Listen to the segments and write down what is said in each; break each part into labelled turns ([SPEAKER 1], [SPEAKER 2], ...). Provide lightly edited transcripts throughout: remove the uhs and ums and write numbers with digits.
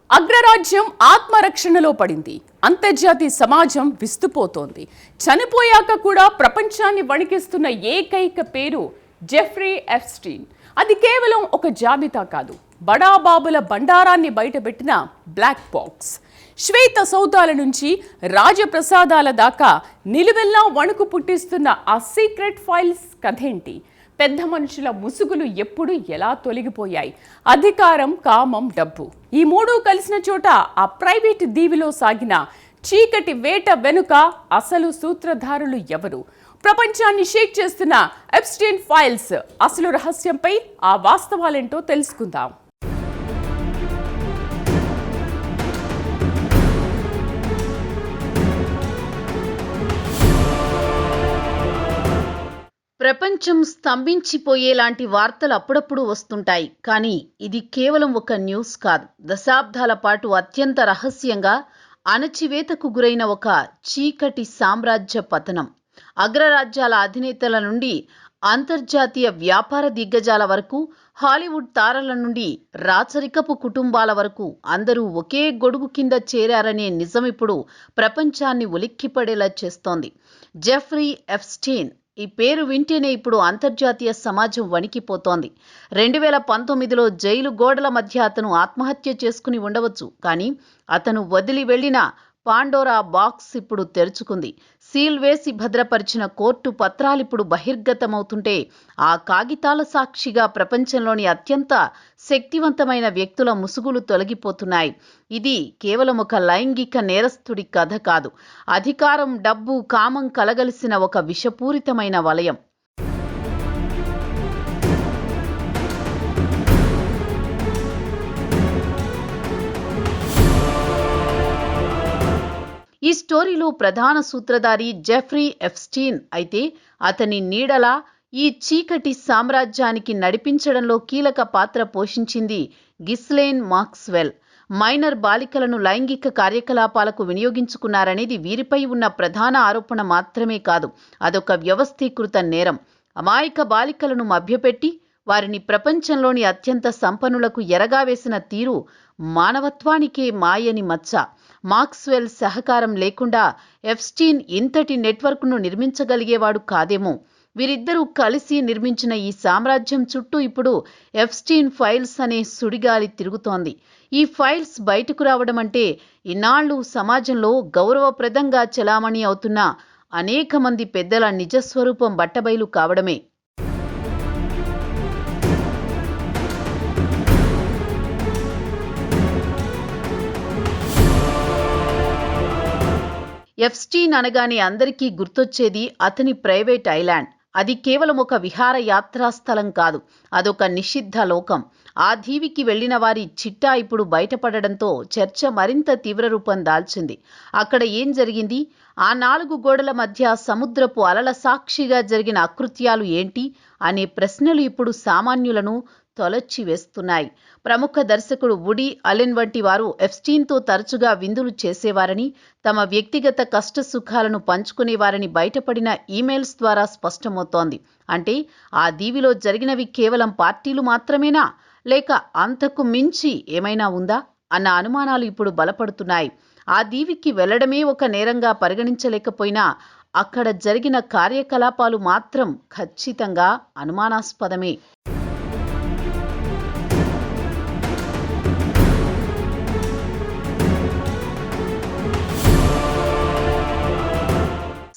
[SPEAKER 1] అగ్రరాజ్యం ఆత్మరక్షణలో పడింది. అంతర్జాతీయ సమాజం విస్తుపోతోంది. చనిపోయాక కూడా ప్రపంచాన్ని వణికిస్తున్న ఏకైక పేరు జెఫ్రీ ఎప్స్టీన్. అది కేవలం ఒక జాబితా కాదు, బడాబాబుల బండారాన్ని బయటపెట్టిన బ్లాక్ బాక్స్. శ్వేత సౌధాల నుంచి రాజప్రసాదాల దాకా నిలువెల్లా వణుకు పుట్టిస్తున్న ఆ సీక్రెట్ ఫైల్స్ కథేంటి? పెద్ద మనుషుల ముసుగులు ఎప్పుడు ఎలా తొలగిపోయాయి? అధికారం, కామం, డబ్బు, ఈ మూడు కలిసిన చోట ఆ ప్రైవేట్ దీవిలో సాగిన చీకటి వేట వెనుక అసలు సూత్రధారులు ఎవరు? ప్రపంచాన్ని షేక్ చేస్తున్న ఎప్స్టీన్ ఫైల్స్ అసలు రహస్యంపై ఆ వాస్తవాలేంటో తెలుసుకుందాం.
[SPEAKER 2] ప్రపంచం స్తంభించిపోయేలాంటి వార్తలు అప్పుడప్పుడు వస్తుంటాయి. కానీ ఇది కేవలం ఒక న్యూస్ కాదు. దశాబ్దాల పాటు అత్యంత రహస్యంగా అణచివేతకు గురైన ఒక చీకటి సామ్రాజ్య పతనం. అగ్రరాజ్యాల అధినేతల నుండి అంతర్జాతీయ వ్యాపార దిగ్గజాల వరకు, హాలీవుడ్ తారల నుండి రాచరికపు కుటుంబాల వరకు అందరూ ఒకే గొడుగు కింద చేరారనే నిజం ఇప్పుడు ప్రపంచాన్ని ఉలిక్కిపడేలా చేస్తోంది. జెఫ్రీ ఎప్స్టీన్ ఈ పేరు వింటేనే ఇప్పుడు అంతర్జాతీయ సమాజం వణికిపోతోంది. 2019లో జైలు గోడల మధ్య అతను ఆత్మహత్య చేసుకుని ఉండవచ్చు. కానీ అతను వదిలి వెళ్లిన పాండోరా బాక్స్ ఇప్పుడు తెరుచుకుంది. సీల్ వేసి భద్రపరిచిన కోర్టు పత్రాలిప్పుడు బహిర్గతమవుతుంటే ఆ కాగితాల సాక్షిగా ప్రపంచంలోని అత్యంత శక్తివంతమైన వ్యక్తుల ముసుగులు తొలగిపోతున్నాయి. ఇది కేవలం ఒక లైంగిక నేరస్తుడి కథ కాదు. అధికారం, డబ్బు, కామం కలగలిసిన ఒక విషపూరితమైన వలయం. ఈ స్టోరీలో ప్రధాన సూత్రధారి జెఫ్రీ ఎప్స్టీన్ అయితే, అతని నీడలా ఈ చీకటి సామ్రాజ్యానికి నడిపించడంలో కీలక పాత్ర పోషించింది గిస్లెయిన్ మాక్స్వెల్. మైనర్ బాలికలను లైంగిక కార్యకలాపాలకు వినియోగించుకున్నారనేది వీరిపై ఉన్న ప్రధాన ఆరోపణ మాత్రమే కాదు, అదొక వ్యవస్థీకృత నేరం. అమాయక బాలికలను మభ్యపెట్టి వారిని ప్రపంచంలోని అత్యంత సంపన్నులకు ఎరగా వేసిన తీరు మానవత్వానికే మాయని మచ్చ. మాక్స్వెల్ సహకారం లేకుండా ఎప్స్టీన్ ఇంతటి నెట్వర్క్ను నిర్మించగలిగేవాడు కాదేమో. వీరిద్దరూ కలిసి నిర్మించిన ఈ సామ్రాజ్యం చుట్టూ ఇప్పుడు ఎప్స్టీన్ ఫైల్స్ అనే సుడిగాలి తిరుగుతోంది. ఈ ఫైల్స్ బయటకు రావడం అంటే ఇన్నాళ్లు సమాజంలో గౌరవప్రదంగా చెలామణి అవుతున్న అనేక మంది పెద్దల నిజస్వరూపం బట్టబయలు కావడమే. ఎప్స్టీన్ అనగానే అందరికీ గుర్తొచ్చేది అతని ప్రైవేట్ ఐలాండ్. అది కేవలం ఒక విహారయాత్రా స్థలం కాదు, అదొక నిషిద్ధ లోకం. ఆ దీవికి వెళ్లిన వారి చిట్టా ఇప్పుడు బయటపడడంతో చర్చ మరింత తీవ్ర రూపం దాల్చింది. అక్కడ ఏం జరిగింది? ఆ 4 గోడల మధ్య సముద్రపు అలల సాక్షిగా జరిగిన అకృత్యాలు ఏంటి అనే ప్రశ్నలు ఇప్పుడు సామాన్యులను తొలచి వేస్తున్నాయి. ప్రముఖ దర్శకుడు వుడీ అలెన్ వంటి వారు ఎప్స్టీన్తో తరచుగా విందులు చేసేవారని, తమ వ్యక్తిగత కష్ట సుఖాలను పంచుకునేవారని బయటపడిన ఈమెయిల్స్ ద్వారా స్పష్టమవుతోంది. అంటే ఆ దీవిలో జరిగినవి కేవలం పార్టీలు మాత్రమేనా, లేక అంతకు మించి ఏమైనా ఉందా అన్న అనుమానాలు ఇప్పుడు బలపడుతున్నాయి. ఆ దీవికి వెళ్లడమే ఒక నేరంగా పరిగణించలేకపోయినా అక్కడ జరిగిన కార్యకలాపాలు మాత్రం ఖచ్చితంగా అనుమానాస్పదమే.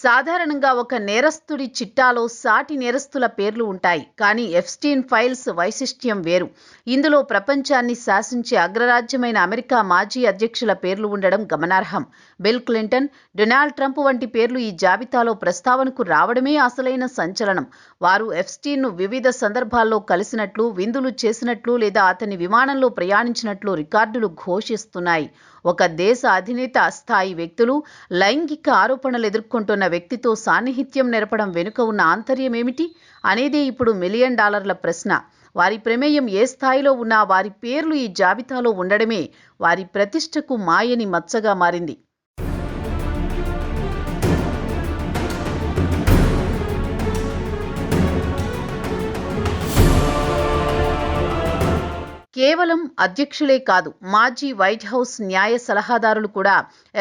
[SPEAKER 2] సాధారణంగా ఒక నేరస్తుడి చిట్టాలో సాటి నేరస్తుల పేర్లు ఉంటాయి. కానీ ఎప్స్టీన్ ఫైల్స్ వైశిష్ట్యం వేరు. ఇందులో ప్రపంచాన్ని శాసించే అగ్రరాజ్యమైన అమెరికా మాజీ అధ్యక్షుల పేర్లు ఉండడం గమనార్హం. బిల్ క్లింటన్, డొనాల్డ్ ట్రంప్ వంటి పేర్లు ఈ జాబితాలో ప్రస్తావనకు రావడమే అసలైన సంచలనం. వారు ఎప్స్టీన్ను వివిధ సందర్భాల్లో కలిసినట్లు, విందులు చేసినట్లు లేదా అతని విమానంలో ప్రయాణించినట్లు రికార్డులు ఘోషిస్తున్నాయి. ఒక దేశ అధినేత స్థాయి వ్యక్తులు లైంగిక ఆరోపణలు ఎదుర్కొంటున్న వ్యక్తితో సాన్నిహిత్యం నెరపడం వెనుక ఉన్న ఆంతర్యమేమిటి అనేదే ఇప్పుడు $1 మిలియన్ ప్రశ్న. వారి ప్రమేయం ఏ స్థాయిలో ఉన్నా వారి పేర్లు ఈ జాబితాలో ఉండడమే వారి ప్రతిష్టకు మాయని మచ్చగా మారింది. కేవలం అధ్యక్షులే కాదు, మాజీ వైట్ హౌస్ న్యాయ సలహాదారులు కూడా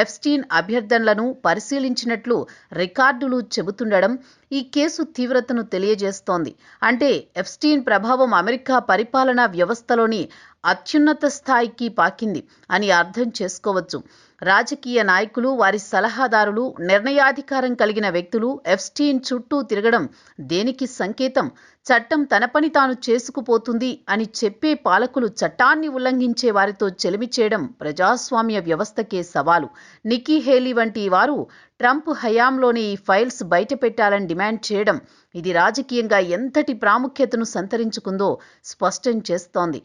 [SPEAKER 2] ఎప్స్టీన్ అభ్యర్థనలను పరిశీలించినట్లు రికార్డులు చెబుతుండడం ఈ కేసు తీవ్రతను తెలియజేస్తోంది. అంటే ఎప్స్టీన్ ప్రభావం అమెరికా పరిపాలనా వ్యవస్థలోని అత్యున్నత స్థాయికి పాకింది అని అర్థం చేసుకోవచ్చు. రాజకీయ నాయకులు, వారి సలహాదారులు, నిర్ణయాధికారం కలిగిన వ్యక్తులు ఎప్స్టీన్ చుట్టూ తిరగడం దేనికి సంకేతం? చట్టం తన పని తాను చేసుకుపోతుంది అని చెప్పే పాలకులు చట్టాన్ని ఉల్లంఘించే వారితో చెలిమి చేయడం ప్రజాస్వామ్య వ్యవస్థకే సవాలు. నిక్కీ హేలీ వంటి వారు ట్రంప్ హయాంలోనే ఈ ఫైల్స్ బయటపెట్టాలని డిమాండ్ చేయడం ఇది రాజకీయంగా ఎంతటి ప్రాముఖ్యతను సంతరించుకుందో స్పష్టం చేస్తోంది.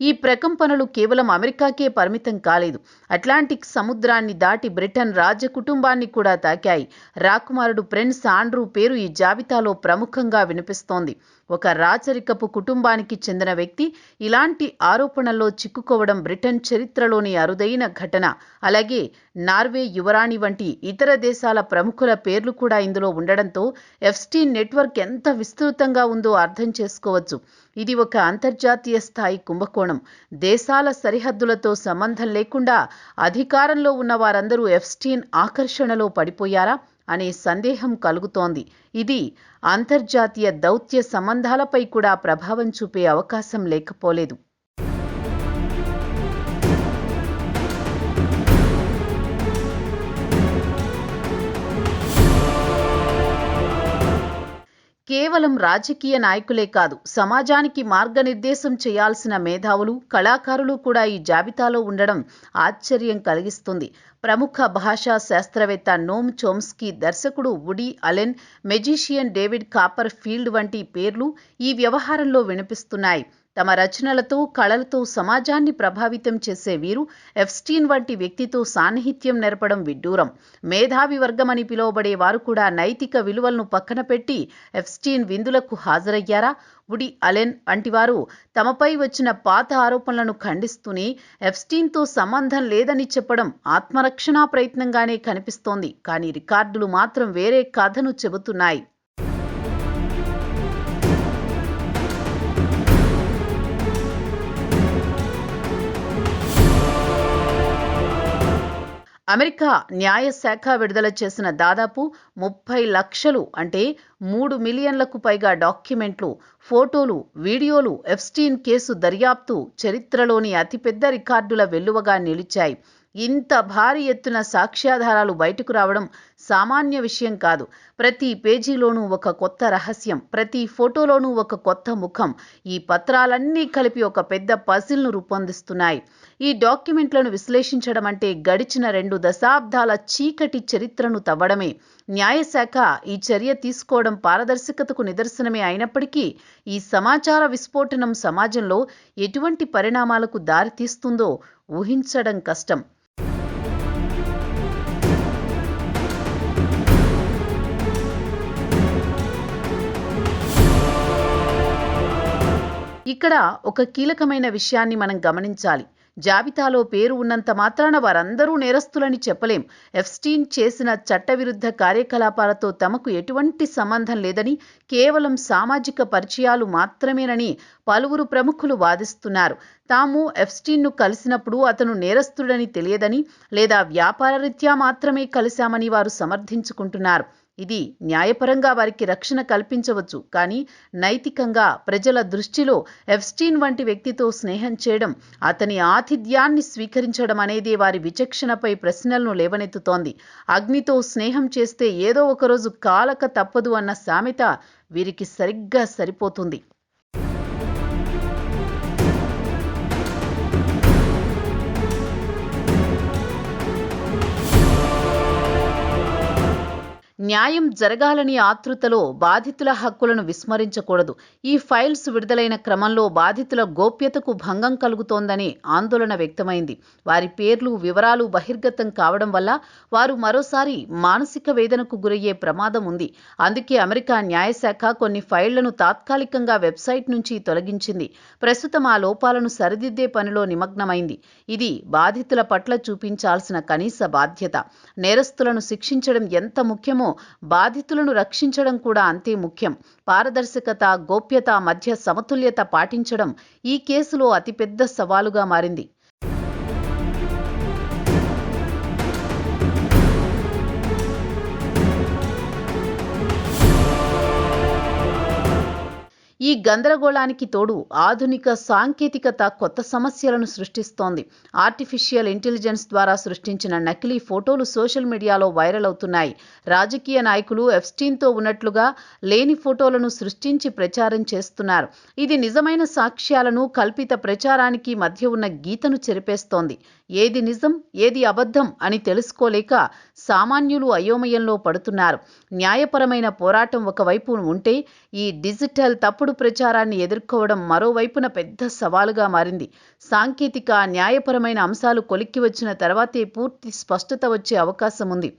[SPEAKER 2] ఈ ప్రకంపనలు కేవలం అమెరికాకే పరిమితం కాలేదు. అట్లాంటిక్ సముద్రాన్ని దాటి బ్రిటన్ రాజకుటుంబాన్ని కూడా తాకాయి. రాకుమారుడు ప్రిన్స్ ఆండ్రూ పేరు ఈ జాబితాలో ప్రముఖంగా వినిపిస్తోంది. ఒక రాచరికపు కుటుంబానికి చెందిన వ్యక్తి ఇలాంటి ఆరోపణల్లో చిక్కుకోవడం బ్రిటన్ చరిత్రలోని అరుదైన ఘటన. అలాగే నార్వే యువరాణి వంటి ఇతర దేశాల ప్రముఖుల పేర్లు కూడా ఇందులో ఉండడంతో ఎప్స్టీన్ నెట్వర్క్ ఎంత విస్తృతంగా ఉందో అర్థం చేసుకోవచ్చు. ఇది ఒక అంతర్జాతీయ స్థాయి కుంభకోణం. దేశాల సరిహద్దులతో సంబంధం లేకుండా అధికారంలో ఉన్న వారందరూ ఎప్స్టీన్ ఆకర్షణలో పడిపోయారా అనే సందేహం కలుగుతోంది. ఇది అంతర్జాతీయ దౌత్య సంబంధాలపై కూడా ప్రభావం చూపే అవకాశం లేకపోలేదు. కేవలం రాజకీయ నాయకులే కాదు, సమాజానికి మార్గనిర్దేశం చేయాల్సిన మేధావులు, కళాకారులు కూడా ఈ జాబితాలో ఉండడం ఆశ్చర్యం కలిగిస్తుంది. ప్రముఖ భాషా శాస్త్రవేత్త నోమ్ చోమ్స్కీ, దర్శకుడు woody Allen, magician David copper field వంటి పేర్లు ఈ వ్యవహారంలో వినిపిస్తున్నాయి. తమ రచనలతో, కళలతో సమాజాన్ని ప్రభావితం చేసే వీరు ఎప్స్టీన్ వంటి వ్యక్తితో సాన్నిహిత్యం నెరపడం విడ్డూరం. మేధావి వర్గమని పిలువబడే వారు కూడా నైతిక విలువలను పక్కన పెట్టి ఎప్స్టీన్ విందులకు హాజరయ్యారా? వుడీ అలెన్ వంటి వారు తమపై వచ్చిన పాత ఆరోపణలను ఖండిస్తూనే ఎప్స్టీన్తో సంబంధం లేదని చెప్పడం ఆత్మరక్షణా ప్రయత్నంగానే కనిపిస్తోంది. కానీ రికార్డులు మాత్రం వేరే కథను చెబుతున్నాయి. అమెరికా న్యాయశాఖ విడుదల చేసిన దాదాపు 30 లక్షలు అంటే 3 మిలియన్లకు పైగా డాక్యుమెంట్లు, ఫోటోలు, వీడియోలు ఎప్స్టీన్ కేసు దర్యాప్తు చరిత్రలోని అతిపెద్ద రికార్డుల వెల్లువగా నిలిచాయి. ఇంత భారీ ఎత్తున సాక్ష్యాధారాలు బయటకు రావడం సామాన్య విషయం కాదు. ప్రతి పేజీలోనూ ఒక కొత్త రహస్యం, ప్రతి ఫోటోలోనూ ఒక కొత్త ముఖం. ఈ పత్రాలన్నీ కలిపి ఒక పెద్ద పజిల్ను రూపొందిస్తున్నాయి. ఈ డాక్యుమెంట్లను విశ్లేషించడం అంటే గడిచిన 2 దశాబ్దాల చీకటి చరిత్రను తవ్వడమే. న్యాయశాఖ ఈ చర్య తీసుకోవడం పారదర్శకతకు నిదర్శనమే అయినప్పటికీ ఈ సమాచార విస్ఫోటనం సమాజంలో ఎటువంటి పరిణామాలకు దారితీస్తుందో ఊహించడం కష్టం. ఇక్కడ ఒక కీలకమైన విషయాన్ని మనం గమనించాలి. జాబితాలో పేరు ఉన్నంత మాత్రాన వారందరూ నేరస్తులని చెప్పలేం. ఎప్స్టీన్ చేసిన చట్టవిరుద్ధ కార్యకలాపాలతో తమకు ఎటువంటి సంబంధం లేదని, కేవలం సామాజిక పరిచయాలు మాత్రమేనని పలువురు ప్రముఖులు వాదిస్తున్నారు. తాము ఎప్స్టీన్ను కలిసినప్పుడు అతను నేరస్తుడని తెలియదని, లేదా వ్యాపారరీత్యా మాత్రమే కలిశామని వారు సమర్థించుకుంటున్నారు. ఇది న్యాయపరంగా వారికి రక్షణ కల్పించవచ్చు, కానీ నైతికంగా ప్రజల దృష్టిలో ఎప్స్టీన్ వంటి వ్యక్తితో స్నేహం చేయడం, అతని ఆతిథ్యాన్ని స్వీకరించడం అనేది వారి విచక్షణపై ప్రశ్నలను లేవనెత్తుతోంది. అగ్నితో స్నేహం చేస్తే ఏదో ఒకరోజు కాలక తప్పదు అన్న సామెత వీరికి సరిగ్గా సరిపోతుంది. న్యాయం జరగాలని ఆతృతలో బాధితుల హక్కులను విస్మరించకూడదు. ఈ ఫైల్స్ విడుదలైన క్రమంలో బాధితుల గోప్యతకు భంగం కలుగుతోందని ఆందోళన వ్యక్తమైంది. వారి పేర్లు, వివరాలు బహిర్గతం కావడం వల్ల వారు మరోసారి మానసిక వేదనకు గురయ్యే ప్రమాదం ఉంది. అందుకే అమెరికా న్యాయశాఖ కొన్ని ఫైళ్లను తాత్కాలికంగా వెబ్సైట్ నుంచి తొలగించింది. ప్రస్తుతం ఆ లోపాలను సరిదిద్దే పనిలో నిమగ్నమైంది. ఇది బాధితుల పట్ల చూపించాల్సిన కనీస బాధ్యత. నేరస్తులను శిక్షించడం ఎంత ముఖ్యమో బాధితులను రక్షించడం కూడా అంతే ముఖ్యం. పారదర్శకత, గోప్యత మధ్య సమతుల్యత పాటించడం ఈ కేసులో అతిపెద్ద సవాలుగా మారింది. ఈ గందరగోళానికి తోడు ఆధునిక సాంకేతికత కొత్త సమస్యలను సృష్టిస్తోంది. ఆర్టిఫిషియల్ ఇంటెలిజెన్స్ ద్వారా సృష్టించిన నకిలీ ఫోటోలు సోషల్ మీడియాలో వైరల్ అవుతున్నాయి. రాజకీయ నాయకులు ఎప్స్టీన్తో ఉన్నట్లుగా లేని ఫోటోలను సృష్టించి ప్రచారం చేస్తున్నారు. ఇది నిజమైన సాక్ష్యాలను కల్పిత ప్రచారానికి మధ్య ఉన్న గీతను చెరిపేస్తోంది. ఏది నిజం, ఏది అబద్ధం అని తెలుసుకోలేక సామాన్యులు అయోమయంలో పడుతున్నారు. న్యాయపరమైన పోరాటం ఒకవైపు ఉంటే, ఈ డిజిటల్ తప్పుడు ప్రచారాన్ని ఎదుర్కోవడం మరోవైపున పెద్ద సవాలుగా మారింది. సాంకేతిక, న్యాయపరమైన అంశాలు కొలిక్కి వచ్చిన తర్వాతే పూర్తి స్పష్టత వచ్చే అవకాశం ఉంది.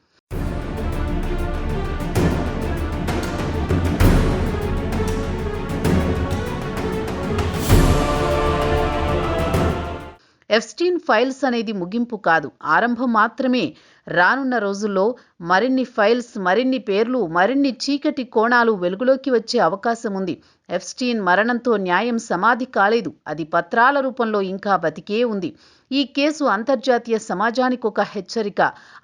[SPEAKER 2] ఎప్స్టీన్ ఫైల్స్ అనేది ముగింపు కాదు, ఆరంభం మాత్రమే. రానున్న రోజుల్లో మరిన్ని ఫైల్స్, మరిన్ని పేర్లు, మరిన్ని చీకటి కోణాలు వెలుగులోకి వచ్చే అవకాశం ఉంది. ఎప్స్టీన్ మరణంతో న్యాయం సమాధి కాలేదు, అది పత్రాల రూపంలో ఇంకా బతికే ఉంది. ఈ కేసు అంతర్జాతీయ సమాజానికి ఒక హెచ్చరిక.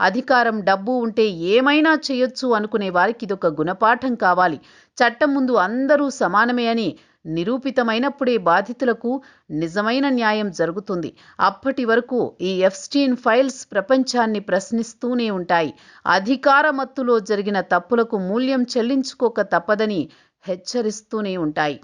[SPEAKER 2] అధికారం, డబ్బు ఉంటే ఏమైనా చేయొచ్చు అనుకునే వారికి ఇదొక గుణపాఠం కావాలి. చట్టం ముందు అందరూ సమానమే అని నిరూపితమైనప్పుడే బాధితులకు నిజమైన న్యాయం జరుగుతుంది. అప్పటి వరకు ఈ ఎప్స్టీన్ ఫైల్స్ ప్రపంచాన్ని ప్రశ్నిస్తూనే ఉంటాయి. అధికార మత్తులో జరిగిన తప్పులకు మూల్యం చెల్లించుకోక తప్పదని హెచ్చరిస్తూనే ఉంటాయి.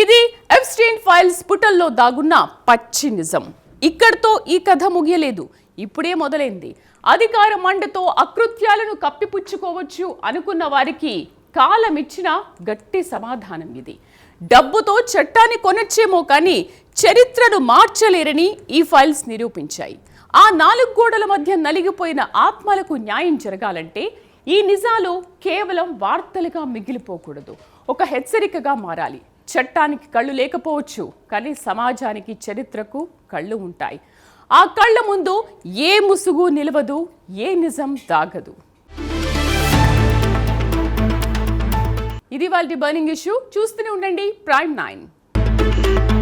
[SPEAKER 1] ఇది ఎప్స్టీన్ ఫైల్స్ పుటల్లో దాగున్న పచ్చి నిజం. ఇక్కడితో ఈ కథ ముగియలేదు, ఇప్పుడే మొదలైంది. అధికార మండతో అకృత్యాలను కప్పిపుచ్చుకోవచ్చు అనుకున్న వారికి కాలమిచ్చిన గట్టి సమాధానం ఇది. డబ్బుతో చట్టాన్ని కొనొచ్చేమో కానీ చరిత్రను మార్చలేరని ఈ ఫైల్స్ నిరూపించాయి. ఆ 4 గోడల మధ్య నలిగిపోయిన ఆత్మలకు న్యాయం జరగాలంటే ఈ నిజాలు కేవలం వార్తలుగా మిగిలిపోకూడదు, ఒక హెచ్చరికగా మారాలి. చట్టానికి కళ్ళు లేకపోవచ్చు, కానీ సమాజానికి, చరిత్రకు కళ్ళు ఉంటాయి. ఆ కళ్ళ ముందు ఏ ముసుగు నిలవదు, ఏ నిజం దాగదు. ఇది వాళ్ళ బర్నింగ్ ఇష్యూ. చూస్తూనే ఉండండి Prime 9.